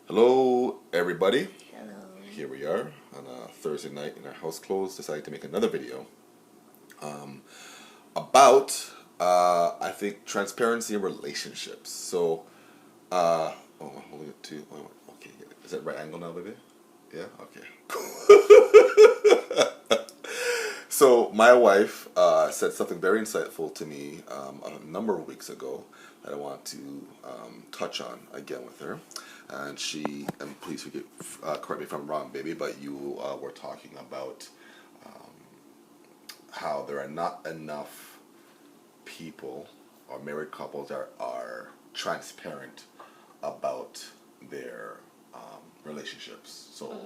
Hello, everybody. Hello. Here we are on a Thursday night in our house clothes. Decided to make another video about, I think, transparency in relationships. So, holding it to. Okay, is that right angle now, baby? Yeah. Okay. So my wife said something very insightful to me a number of weeks ago that I want to touch on again with her. And and please correct me if I'm wrong, baby, but you were talking about how there are not enough people or married couples that are transparent about their relationships. So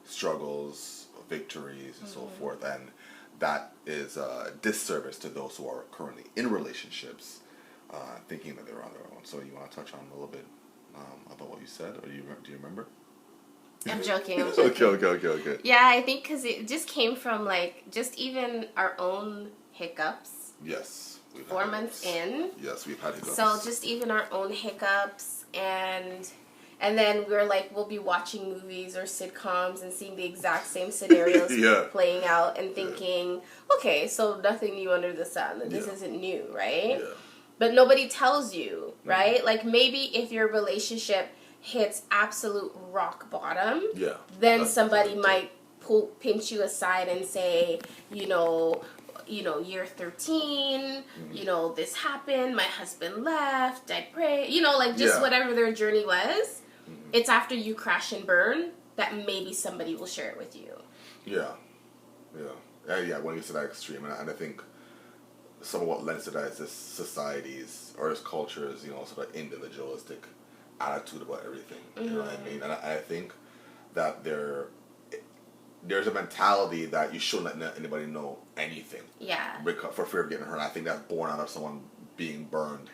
struggles, victories, and so forth. And that is a disservice to those who are currently in relationships, thinking that they're on their own. So you want to touch on a little bit about what you said, or do you remember? I'm joking. I'm joking. Okay. Yeah, I think because it just came from just even our own hiccups. Yes. 4 months in. Yes, we've had hiccups. So just even our own hiccups, and then we'll be watching movies or sitcoms and seeing the exact same scenarios playing out and thinking, okay, so nothing new under the sun. This isn't new, right? Yeah. But nobody tells you, right? Like maybe if your relationship hits absolute rock bottom, then somebody might pinch you aside and say, year 13, this happened, my husband left, I pray, whatever their journey was. It's after you crash and burn that maybe somebody will share it with you. Yeah. When you say that extreme, and I think some of what lends to that is this society's or this culture's, sort of individualistic attitude about everything. You know what I mean? And I think that there's a mentality that you shouldn't let anybody know anything. Yeah. For fear of getting hurt. And I think that's born out of someone being burned.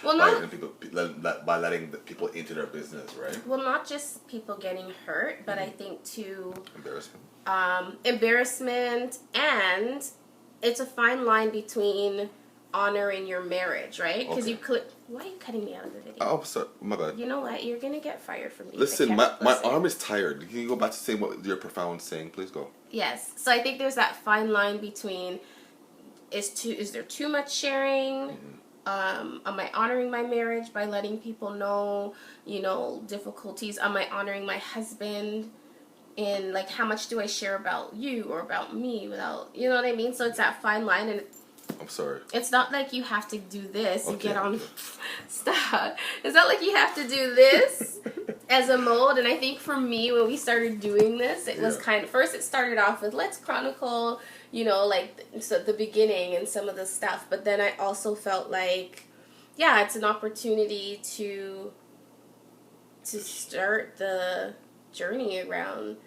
Well, by letting the people into their business, right? Well, not just people getting hurt, but I think too embarrassment, and it's a fine line between honoring your marriage, right? Because why are you cutting me out of the video? Oh, sorry, my bad. You know what? You're gonna get fired from me. Listen, my arm is tired. Can you go back to saying what your profound saying? Please go. Yes. So I think there's that fine line between is there too much sharing? Am I honoring my marriage by letting people know, difficulties? Am I honoring my husband? And how much do I share about you or about me without, you know what I mean? So it's that fine line, and I'm sorry. It's not like you have to do this and get on. Stop. It's not like you have to do this as a mode. And I think for me, when we started doing this, it was first it started off with let's chronicle, the beginning and some of the stuff. But then I also felt like, it's an opportunity to start the journey around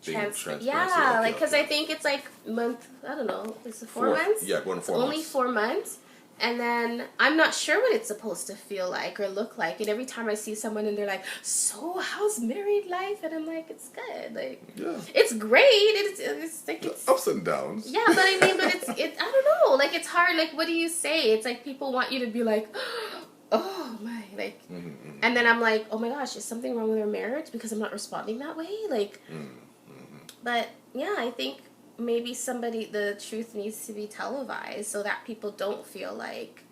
because I think it's month, I don't know, is it 4 months? Yeah, going to 4 months. Only 4 months. And then I'm not sure what it's supposed to feel like or look like. And every time I see someone and they're like, so how's married life? And I'm like, it's good. It's great. It's ups and downs. Yeah, but I mean, I don't know. It's hard. What do you say? It's people want you to be like, oh my, and then I'm like, oh my gosh, is something wrong with our marriage because I'm not responding that way? But yeah, I think maybe the truth needs to be televised so that people don't feel like,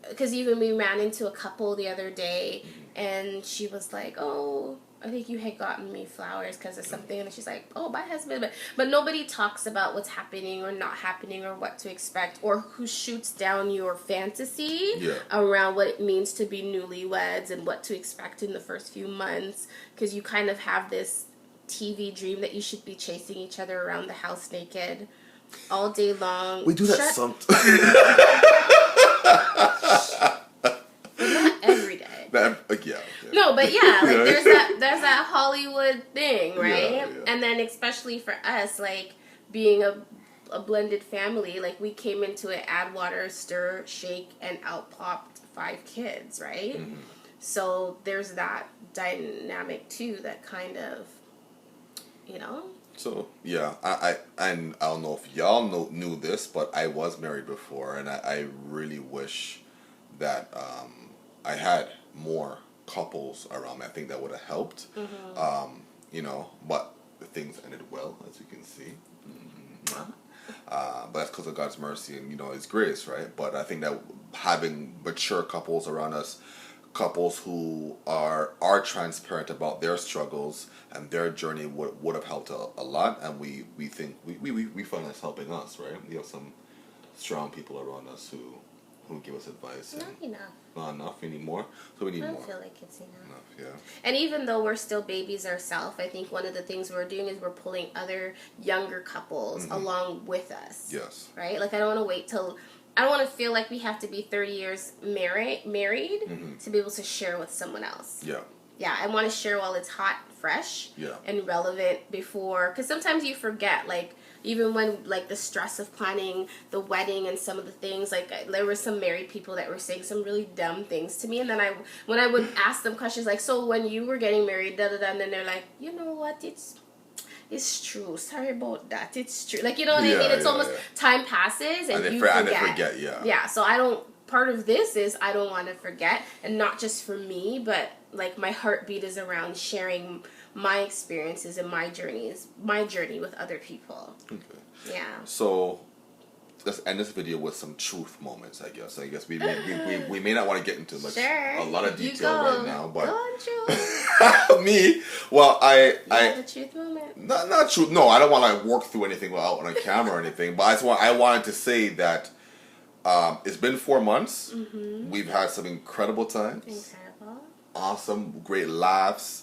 because even we ran into a couple the other day and she was like, oh, I think you had gotten me flowers because of something. And she's like, oh, my husband. But nobody talks about what's happening or not happening or what to expect or who shoots down your fantasy around what it means to be newlyweds and what to expect in the first few months. Because you kind of have this TV dream that you should be chasing each other around the house naked all day long. We do that sometimes. Not every day. No, but there's that Hollywood thing, right? Yeah. And then especially for us, being a blended family, we came into it, add water, stir, shake, and out popped 5 kids, right? So there's that dynamic too that kind of, So I don't know if y'all knew this, but I was married before, and I really wish that I had more couples around me. I think that would have helped. You know, but things ended well, as you can see. But that's because of God's mercy and, you know, His grace, right? But I think that having mature couples around us, couples who are transparent about their struggles and their journey would have helped a lot. And we think we find that's helping us, right? We have some strong people around us who give us advice. Not enough. Not enough anymore. So we need more. I don't feel like it's enough. Yeah. And even though we're still babies ourselves, I think one of the things we're doing is we're pulling other younger couples along with us. Yes. Right? Like, I don't want to wait till... I don't want to feel like we have to be 30 years married to be able to share with someone else. Yeah. Yeah, I want to share while it's hot, fresh, and relevant before... Because sometimes you forget, like... Even when, like, the stress of planning the wedding and some of the things, like, there were some married people that were saying some really dumb things to me. And then when I would ask them questions like, so when you were getting married, da-da-da, and then they're like, you know what, it's true. Sorry about that. It's true. Like, you know what I mean? It's almost time passes and you forget. And they forget, Yeah, so I don't... Part of this is I don't want to forget. And not just for me, but, like, my heartbeat is around sharing my experiences and my journey with other people. Okay. Yeah. So let's end this video with some truth moments, I guess. We may not want to get into a lot of detail right now, but go on, truth. me, well, I have a truth moment. Not truth. No, I don't want to work through anything out on a camera or anything. But I wanted to say that it's been 4 months. We've had some incredible times. Incredible. Awesome, great laughs.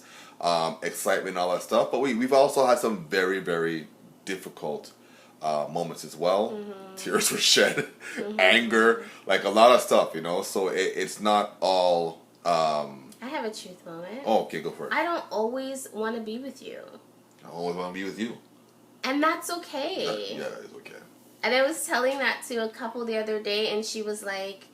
Excitement and all that stuff, but we've also had some very, very difficult moments as well. Tears were shed, anger, like a lot of stuff, you know. So it's not all. I have a truth moment. Oh, okay, go for it. I don't always want to be with you. I always want to be with you, and that's okay. Yeah, it's okay. And I was telling that to a couple the other day, and she was like,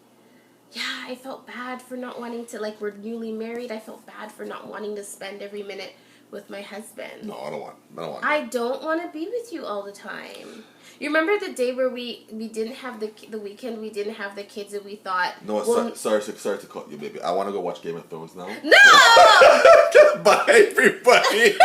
yeah, I felt bad for not wanting to, like, we're newly married. I felt bad for not wanting to spend every minute with my husband. No, I don't want I don't want to be with you all the time. You remember the day where we didn't have the weekend, we didn't have the kids, and we thought... No, well, sorry to cut you, baby. I want to go watch Game of Thrones now. No! Bye, everybody.